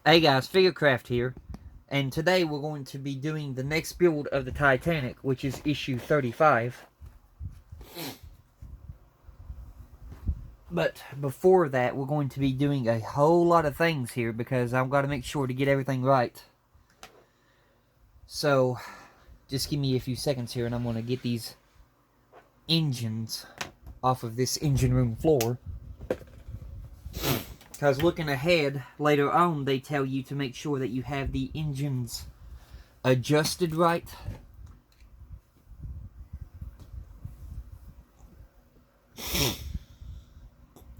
Hey guys, Figurecraft here, and today we're going to be doing the next build of the Titanic, which is issue 35. But before that, we're going to be doing a whole lot of things here because I've got to make sure to get everything right. So, just give me a few seconds here and I'm going to get these engines off of this engine room floor. Because looking ahead, later on, they tell you to make sure that you have the engines adjusted right.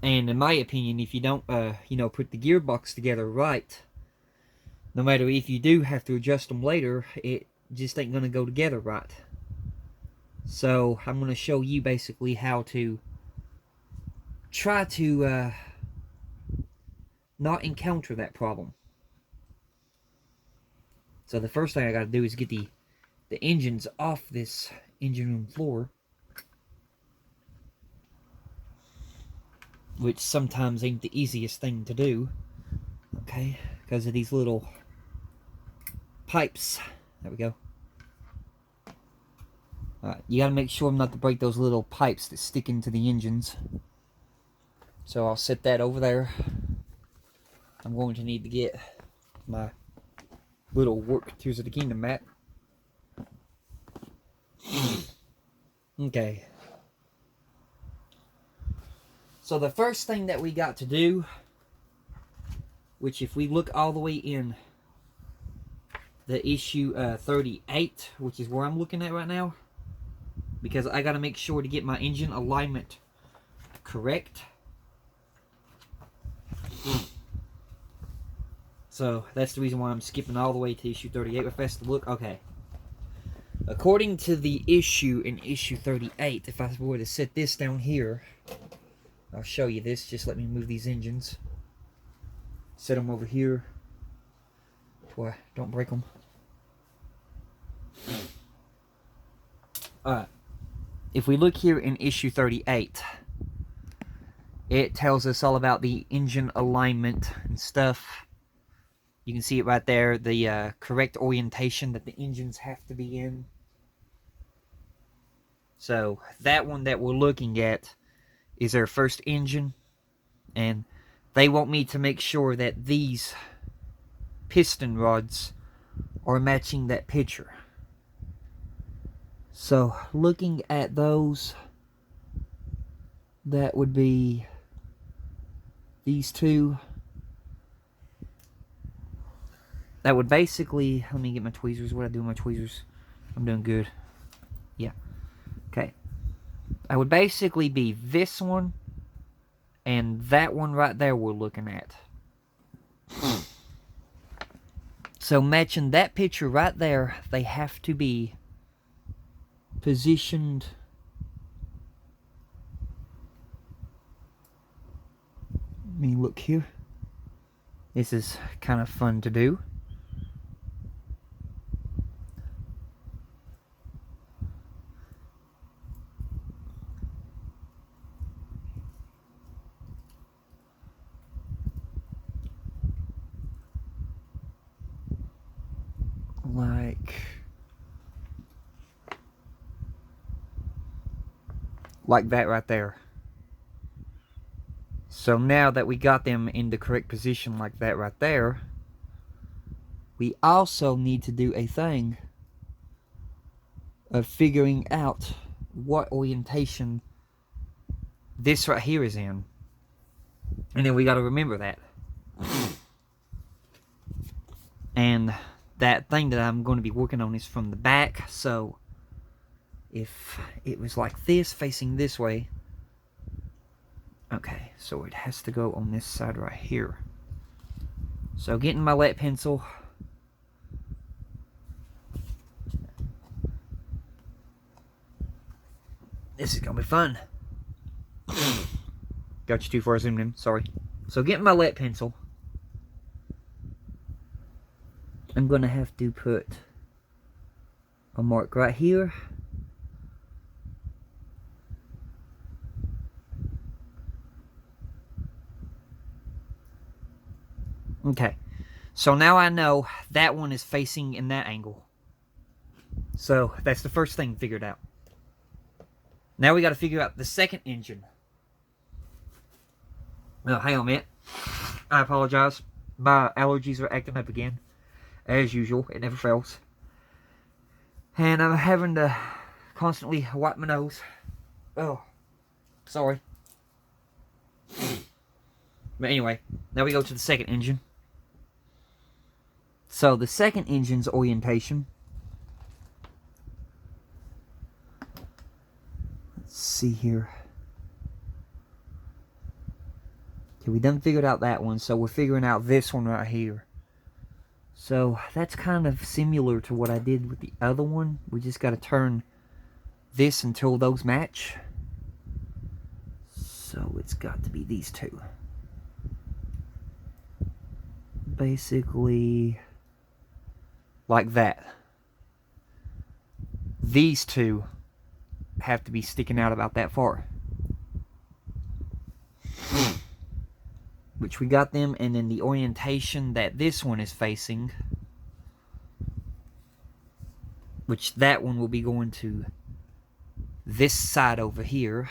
And in my opinion, if you don't, put the gearbox together right, no matter if you do have to adjust them later, it just ain't going to go together right. So I'm going to show you basically how to try to not encounter that problem. So the first thing I got to do is get the engines off this engine room floor, which sometimes ain't the easiest thing to do, okay, because of these little pipes. There we go. Alright, you gotta make sure not to break those little pipes that stick into the engines. So I'll set that over there. I'm going to need to get my little work Tears of the Kingdom mat. Okay. So the first thing that we got to do, which if we look all the way in the issue 38, which is where I'm looking at right now, because I got to make sure to get my engine alignment correct. So that's the reason why I'm skipping all the way to issue 38. If that's the look, okay. According to the issue in issue 38, if I were to set this down here, I'll show you this. Just let me move these engines. Set them over here. Boy, don't break them. Alright. If we look here in issue 38, it tells us all about the engine alignment and stuff. You can see it right there, the correct orientation that the engines have to be in. So that one that we're looking at is our first engine, and they want me to make sure that these piston rods are matching that picture. So looking at those, that would be these two. That would basically, let me get my tweezers. What do I do with my tweezers? I'm doing good. Yeah. Okay. That would basically be this one and that one right there we're looking at. So matching that picture right there, they have to be positioned. Let me look here. This is kind of fun to do. Like that right there. So now that we got them in the correct position like that right there, we also need to do a thing of figuring out what orientation this right here is in. And then we got to remember that. And that thing that I'm going to be working on is from the back, so if it was like this, facing this way, okay, so it has to go on this side right here. So getting my lead pencil, this is gonna be fun. Got you too far zoomed in, sorry. So getting my lead pencil, I'm gonna have to put a mark right here. Okay, So now I know that one is facing in that angle. So that's the first thing figured out. Now we got to figure out the second engine. Oh, hang on a minute. I apologize. My allergies are acting up again. As usual, it never fails. And I'm having to constantly wipe my nose. Oh, sorry. But anyway, now we go to the second engine. So the second engine's orientation. Let's see here. Okay, we done figured out that one, so we're figuring out this one right here. So that's kind of similar to what I did with the other one. We just got to turn this until those match. So it's got to be these two. Basically like that. These two have to be sticking out about that far. Which we got them, and then the orientation that this one is facing, which that one will be going to this side over here.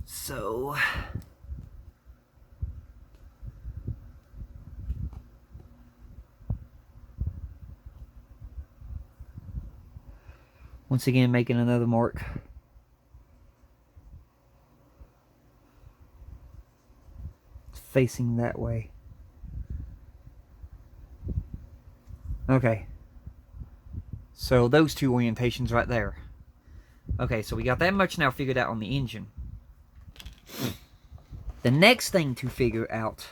So once again, making another mark. It's facing that way. Okay. So those two orientations right there. Okay, so we got that much now figured out on the engine. The next thing to figure out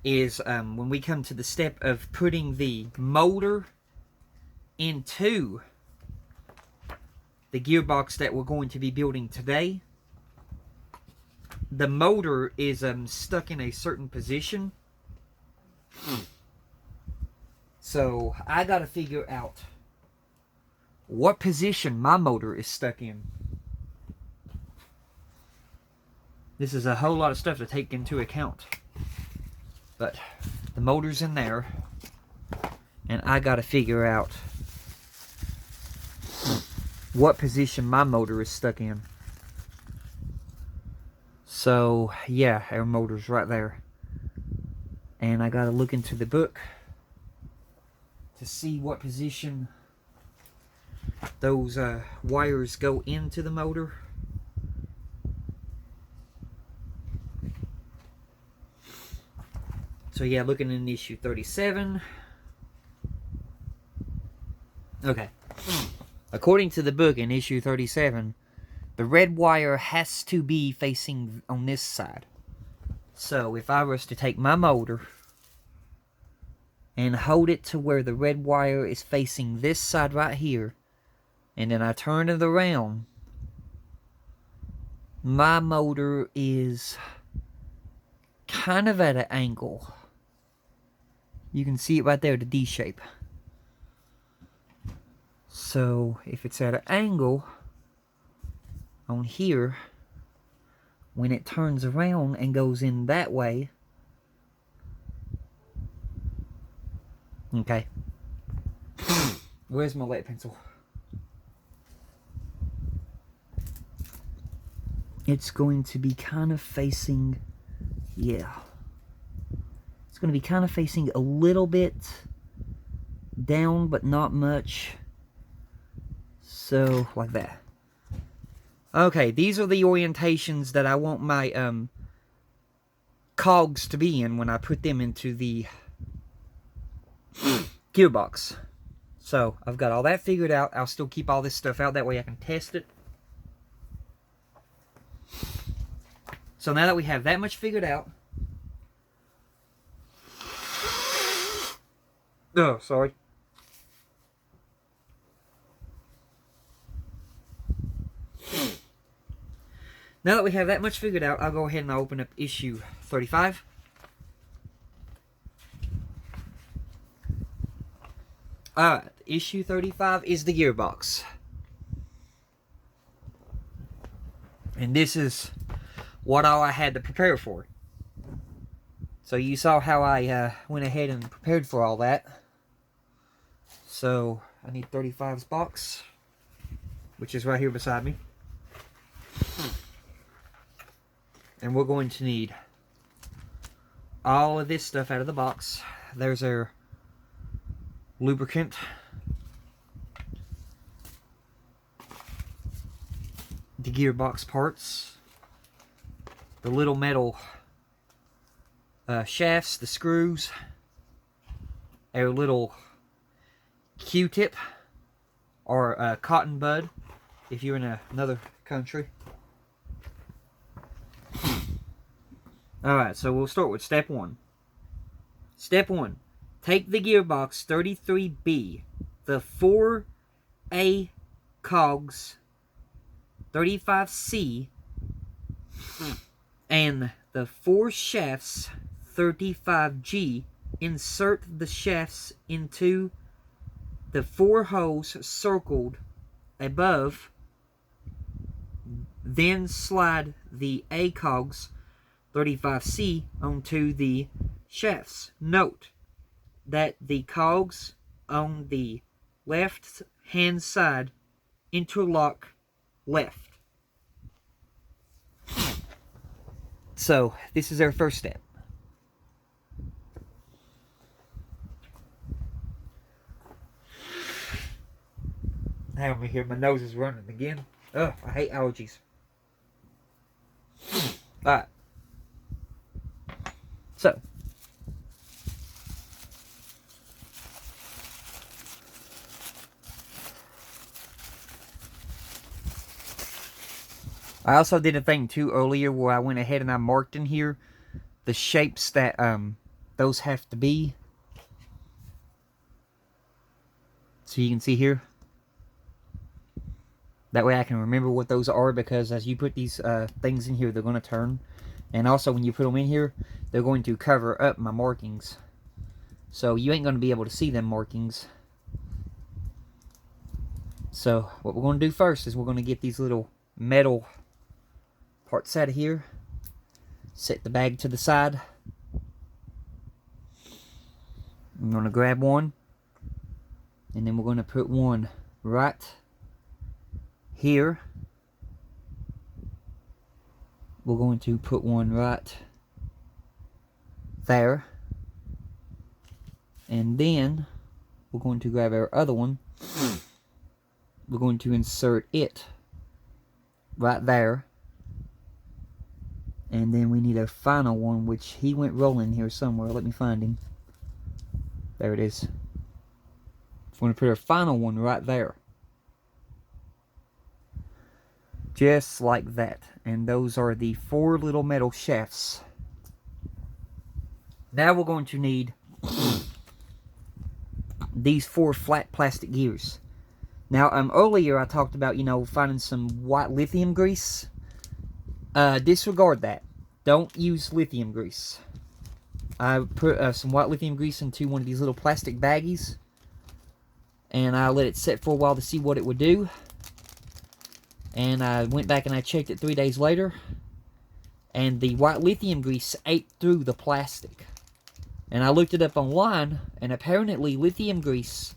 is when we come to the step of putting the motor into the gearbox that we're going to be building today. The motor is stuck in a certain position. So I gotta figure out what position my motor is stuck in. This is a whole lot of stuff to take into account. But the motor's in there, and I gotta figure out what position my motor is stuck in. So yeah, our motor's right there, and I gotta look into the book to see what position those wires go into the motor. So yeah, looking in issue 37. Okay. According to the book in issue 37, the red wire has to be facing on this side. So if I was to take my motor and hold it to where the red wire is facing this side right here, and then I turn it around, my motor is kind of at an angle. You can see it right there, the D shape. So if it's at an angle on here, when it turns around and goes in that way, okay. Where's my lead pencil? It's going to be kind of facing, yeah. It's going to be kind of facing a little bit down, but not much. So, like that. Okay, these are the orientations that I want my cogs to be in when I put them into the gearbox. So, I've got all that figured out. I'll still keep all this stuff out. That way I can test it. So, now that we have that much figured out... Oh, sorry. Now that we have that much figured out, I'll go ahead and open up issue 35. Alright, issue 35 is the gearbox. And this is what all I had to prepare for. So you saw how I went ahead and prepared for all that. So I need 35's box, which is right here beside me. And we're going to need all of this stuff out of the box. There's our lubricant, the gearbox parts, the little metal shafts, the screws, our little Q-tip or cotton bud if you're in another country. Alright, so we'll start with step 1. Step 1. Take the gearbox 33B, the 4A cogs 35C, and the 4 shafts 35G. Insert the shafts into the 4 holes circled above. Then slide the A cogs 35C onto the shafts. Note that the cogs on the left hand side interlock left. So this is our first step. Now I'm here, my nose is running again. Ugh, I hate allergies. Alright. So, I also did a thing too earlier where I went ahead and I marked in here the shapes that those have to be. So you can see here. That way I can remember what those are, because as you put these things in here, they're going to turn. And also when you put them in here, they're going to cover up my markings. So you ain't going to be able to see them markings. So what we're going to do first is we're going to get these little metal parts out of here. Set the bag to the side. I'm going to grab one. And then we're going to put one right here. We're going to put one right there. And then we're going to grab our other one. We're going to insert it right there. And then we need a final one, which he went rolling here somewhere. Let me find him. There it is. So we're going to put our final one right there. Just like that. And those are the 4 little metal shafts. Now we're going to need these 4 flat plastic gears. Now, earlier I talked about, finding some white lithium grease. Disregard that. Don't use lithium grease. I put some white lithium grease into one of these little plastic baggies. And I let it set for a while to see what it would do. And I went back and I checked it 3 days later. And the white lithium grease ate through the plastic. And I looked it up online. And apparently lithium grease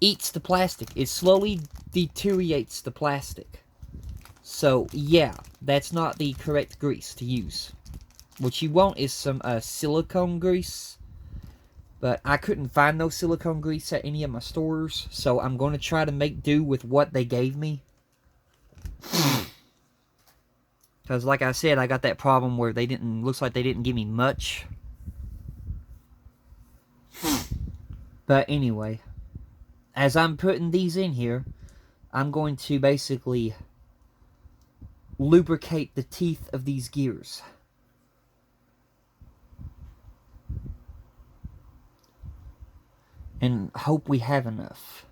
eats the plastic. It slowly deteriorates the plastic. So, yeah, that's not the correct grease to use. What you want is some silicone grease. But I couldn't find no silicone grease at any of my stores. So I'm going to try to make do with what they gave me. Because like I said, I got that problem where looks like they didn't give me much. But anyway, as I'm putting these in here, I'm going to basically lubricate the teeth of these gears. And hope we have enough.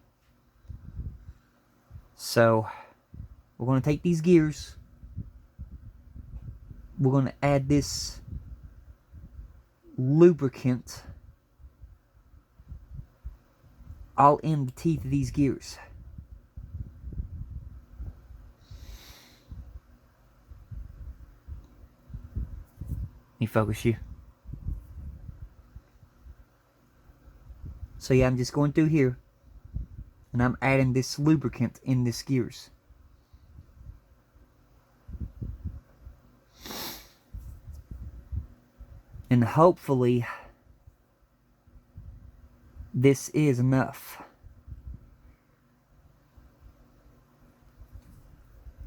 So, we're going to take these gears. We're going to add this lubricant all in the teeth of these gears. me focus you. So yeah, I'm just going through here, and I'm adding this lubricant in this gears. And hopefully this is enough.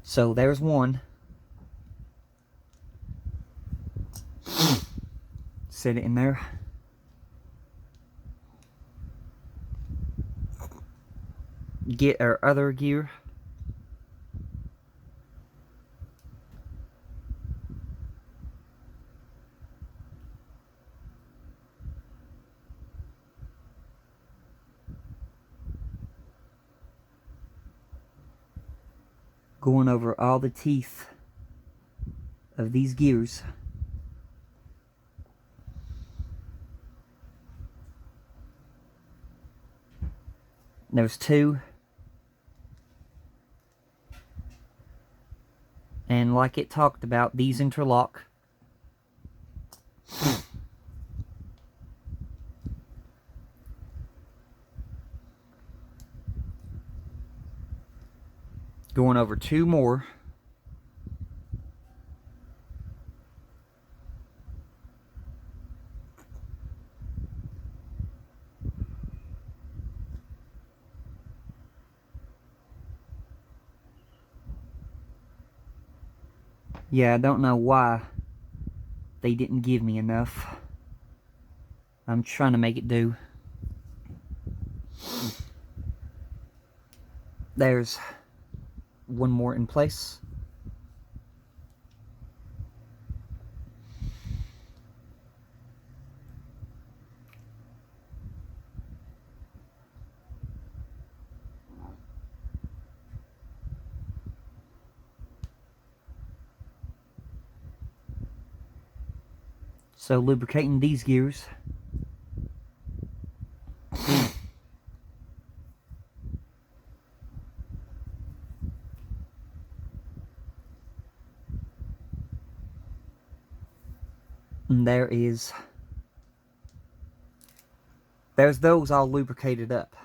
So there's one. Set it in there. Get our other gear. Going over all the teeth of these gears. There's two. And like it talked about, these interlock. Going over two more. Yeah, I don't know why they didn't give me enough. I'm trying to make it do. There's one more in place. So lubricating these gears. And there's those all lubricated up.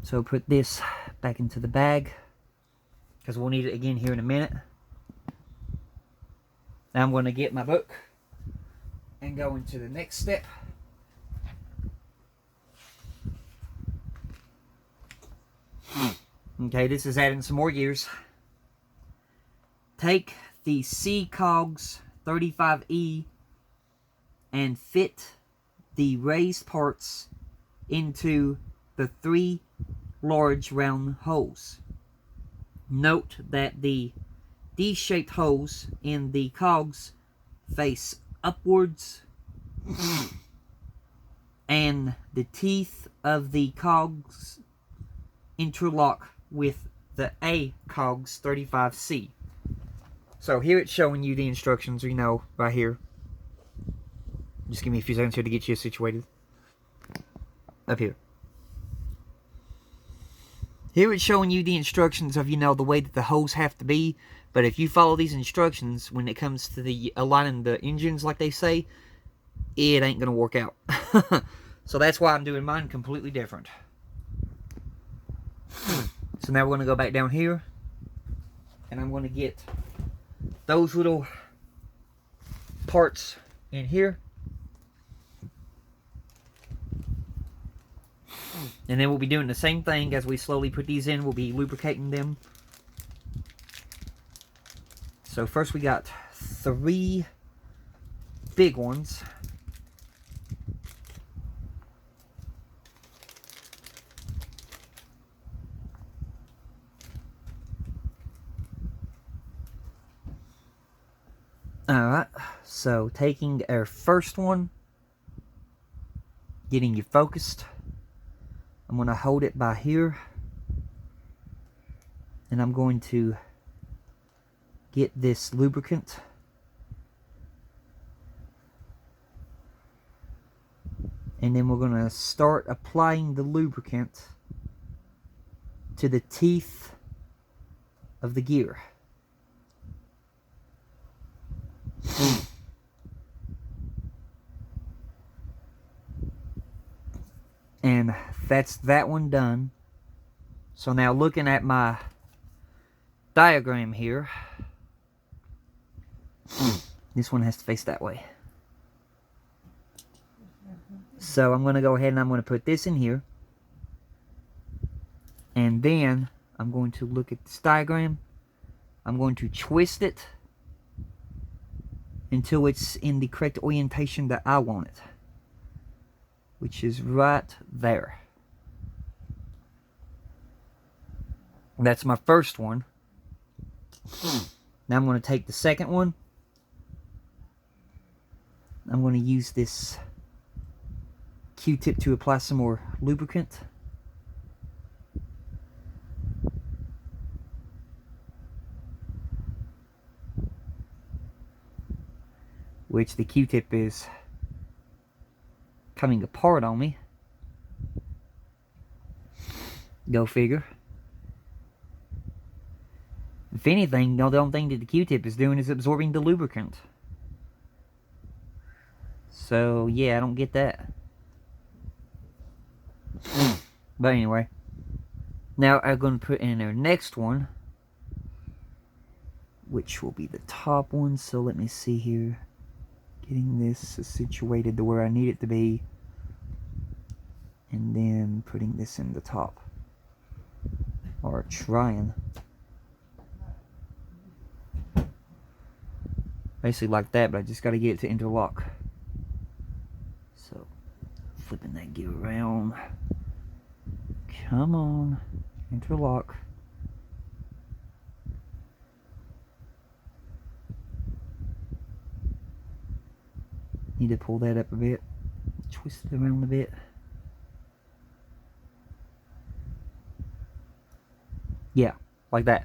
So put this back into the bag, because we'll need it again here in a minute. Now I'm going to get my book and go into the next step. Okay, this is adding some more gears. Take the C cogs 35E and fit the raised parts into the 3 large round holes. Note that the D-shaped holes in the cogs face upwards, and the teeth of the cogs interlock with the A cogs 35C. So here it's showing you the instructions, you know, right here. Just give me a few seconds here to get you situated. Up here. Here it's showing you the instructions of, you know, the way that the hose have to be. But if you follow these instructions, when it comes to the aligning the engines, like they say, it ain't going to work out. So that's why I'm doing mine completely different. So now we're going to go back down here. And I'm going to get those little parts in here. And then we'll be doing the same thing as we slowly put these in. We'll be lubricating them. So first we got 3 big ones. Alright, so taking our first one, getting you focused. I'm going to hold it by here, and I'm going to get this lubricant. And then we're going to start applying the lubricant to the teeth of the gear. And that's that one done. So now looking at my diagram here, this one has to face that way. So I'm going to go ahead and I'm going to put this in here. And then I'm going to look at this diagram. I'm going to twist it until it's in the correct orientation that I want it, which is right there. That's my first one. Now I'm going to take the second one. I'm going to use this Q-tip to apply some more lubricant. Which the Q-tip is coming apart on me. Go figure. If anything, the only thing that the Q-tip is doing is absorbing the lubricant. So, yeah, I don't get that. But anyway. Now I'm going to put in our next one, which will be the top one. So let me see here. Getting this situated to where I need it to be. And then putting this in the top. Or trying. Basically like that, but I just got to get it to interlock. So, flipping that gear around. Come on. Interlock. Need to pull that up a bit. Twist it around a bit. Yeah, like that.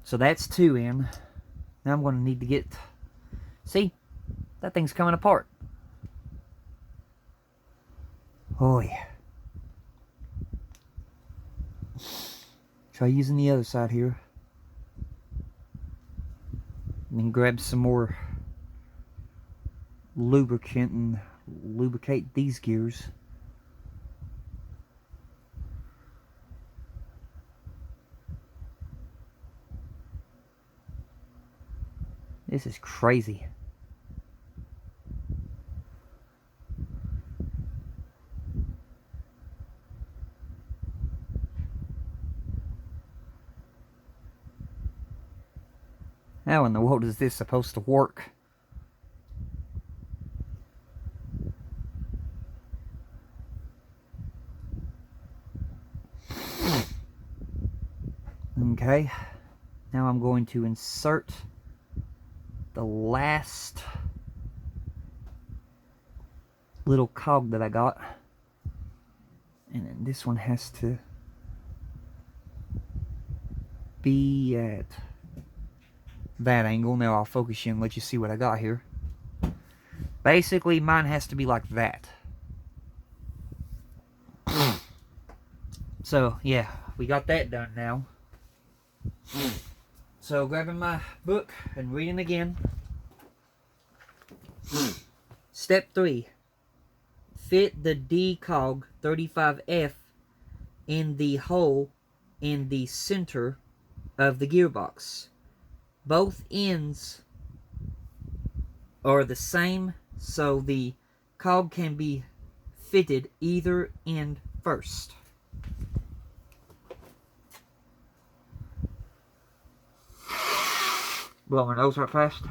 So that's 2 in. Now I'm going to need to get... See? That thing's coming apart. Oh yeah. Try using the other side here. And then grab some more lubricant and lubricate these gears. This is crazy. How in the world is this supposed to work? Okay, now I'm going to insert the last little cog that I got, and then this one has to be at that angle. Now I'll focus you and let you see what I got here. Basically mine has to be like that. So yeah, we got that done now. So grabbing my book and reading again. Step 3. Fit the D cog 35F in the hole in the center of the gearbox. Both ends are the same, so the cog can be fitted either end first. Blow my nose right fast.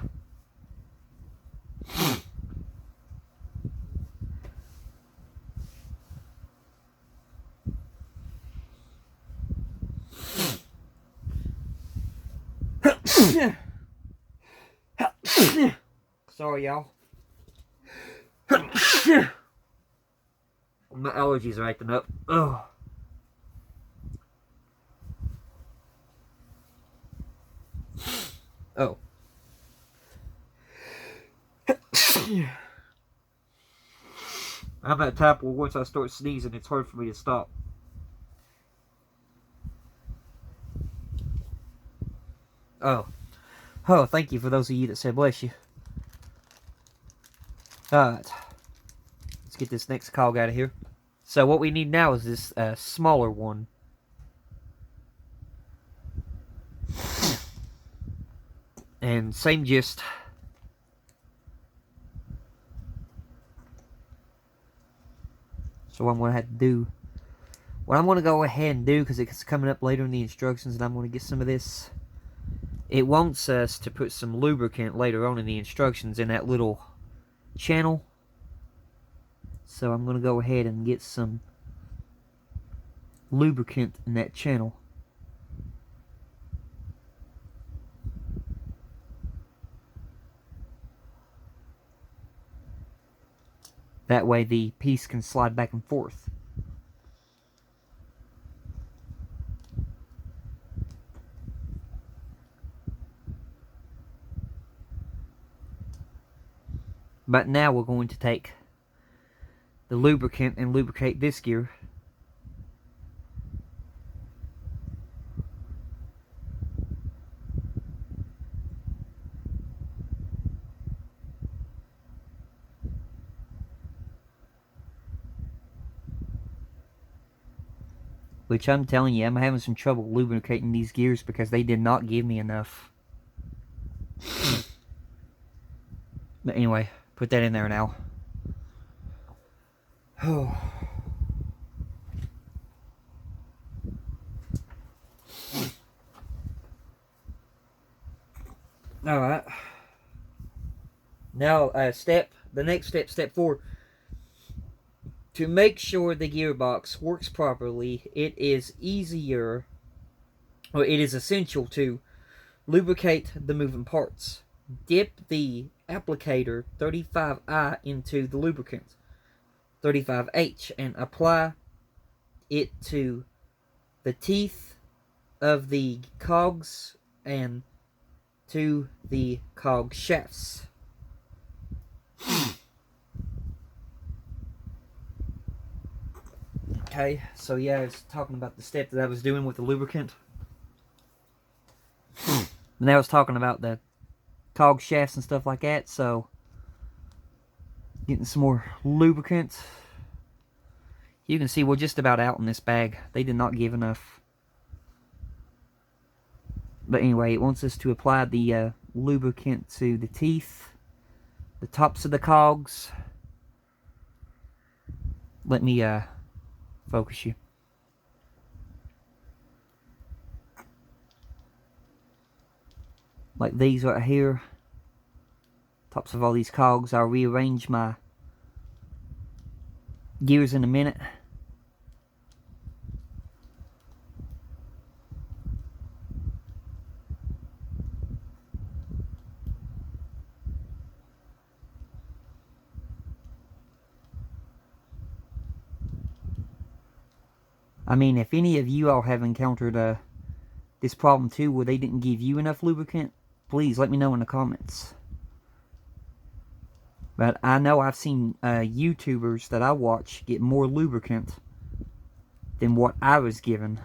Sorry, y'all. My allergies are acting up. Oh. Oh. I'm at a type where once I start sneezing, it's hard for me to stop. Oh. Oh, thank you for those of you that said bless you. Alright. Let's get this next cog out of here. So what we need now is this smaller one. And same gist. So what I'm going to have to do, what I'm going to go ahead and do, because it's coming up later in the instructions, and I'm going to get some of this. It wants us to put some lubricant later on in the instructions in that little channel. So I'm going to go ahead and get some lubricant in that channel. That way the piece can slide back and forth. But now we're going to take the lubricant and lubricate this gear. Which I'm telling you, I'm having some trouble lubricating these gears because they did not give me enough. But anyway, put that in there now. Oh. Alright. Now, the next step 4. To make sure the gearbox works properly, it is essential to lubricate the moving parts. Dip the applicator 35I into the lubricant 35H and apply it to the teeth of the cogs and to the cog shafts. Okay, so yeah, I was talking about the step that I was doing with the lubricant. And I was talking about the cog shafts and stuff like that, so getting some more lubricant. You can see we're just about out in this bag. They did not give enough. But anyway, it wants us to apply the lubricant to the teeth, the tops of the cogs. Let me focus you. Like these right here. Tops of all these cogs. I'll rearrange my gears in a minute. I mean, if any of you all have encountered this problem too, where they didn't give you enough lubricant, please let me know in the comments. But I know I've seen YouTubers that I watch get more lubricant than what I was given.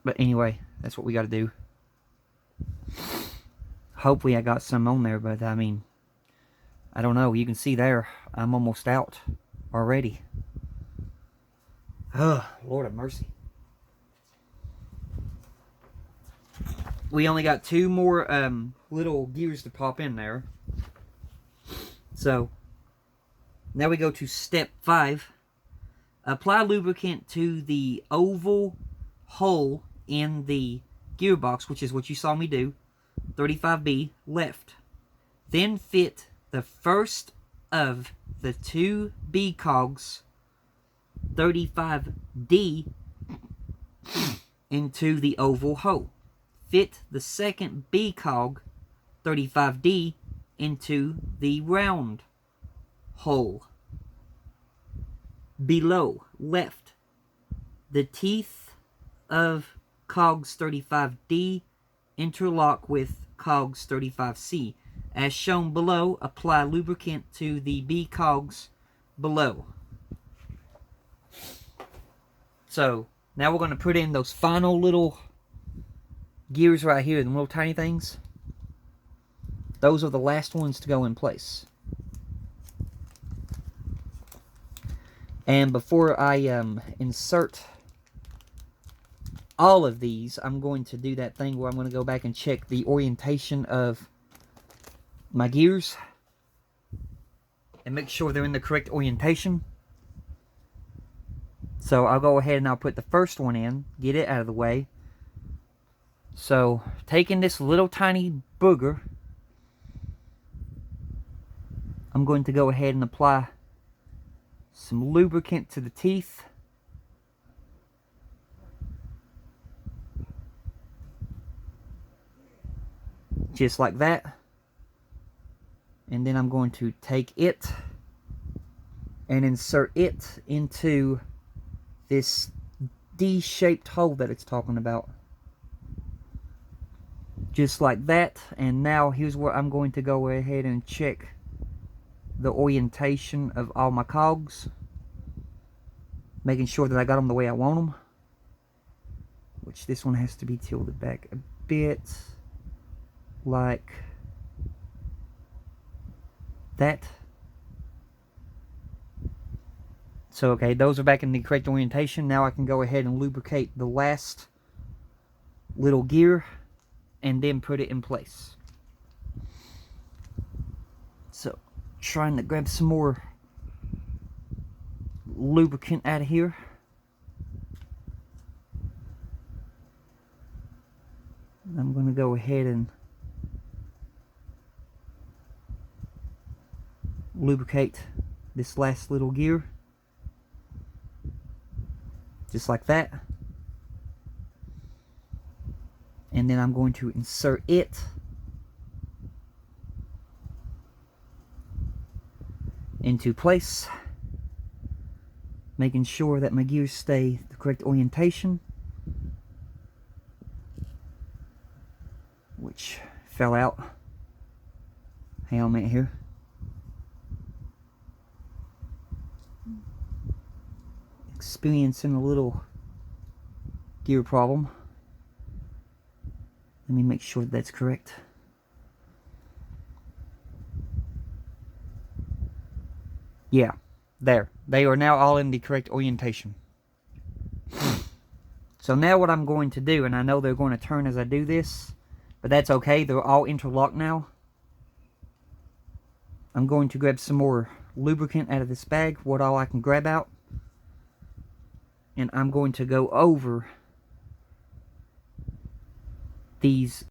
But anyway, that's what we got to do. Hopefully I got some on there, but I mean, I don't know. You can see there, I'm almost out already. Oh, Lord have mercy. We only got 2 more little gears to pop in there. So, now we go to step 5. Apply lubricant to the oval hole in the gearbox, which is what you saw me do. 35B left. Then fit the first of the 2 B cogs, 35D, into the oval hole. Fit the second B cog, 35D, into the round hole. Below, left. The teeth of cogs 35D interlock with cogs 35C. As shown below, apply lubricant to the B cogs below. So, Now we're going to put in those final little gears right here, the little tiny things. Those are the last ones to go in place. And before I insert all of these, I'm going to do that thing where I'm going to go back and check the orientation of my gears and make sure they're in the correct orientation. So I'll go ahead and I'll put the first one in, get it out of the way. So taking this little tiny booger, I'm going to go ahead and apply some lubricant to the teeth. Just like that. And then I'm going to take it and insert it into this D-shaped hole that it's talking about. Just like that. And now here's where I'm going to go ahead and check the orientation of all my cogs, making sure that I got them the way I want them, which this one has to be tilted back a bit like that. So okay, those are back in the correct orientation. Now I can go ahead and lubricate the last little gear and then put it in place. So trying to grab some more lubricant out of here. I'm going to go ahead and lubricate this last little gear. Just like that. And then I'm going to insert it into place, making sure that my gears stay the correct orientation, which fell out. Hang on a minute here. Experiencing a little gear problem. Let me make sure that's correct. Yeah, there. They are now all in the correct orientation. So now what I'm going to do, and I know they're going to turn as I do this, but that's okay. They're all interlocked now. I'm going to grab some more lubricant out of this bag, what all I can grab out. And I'm going to go over these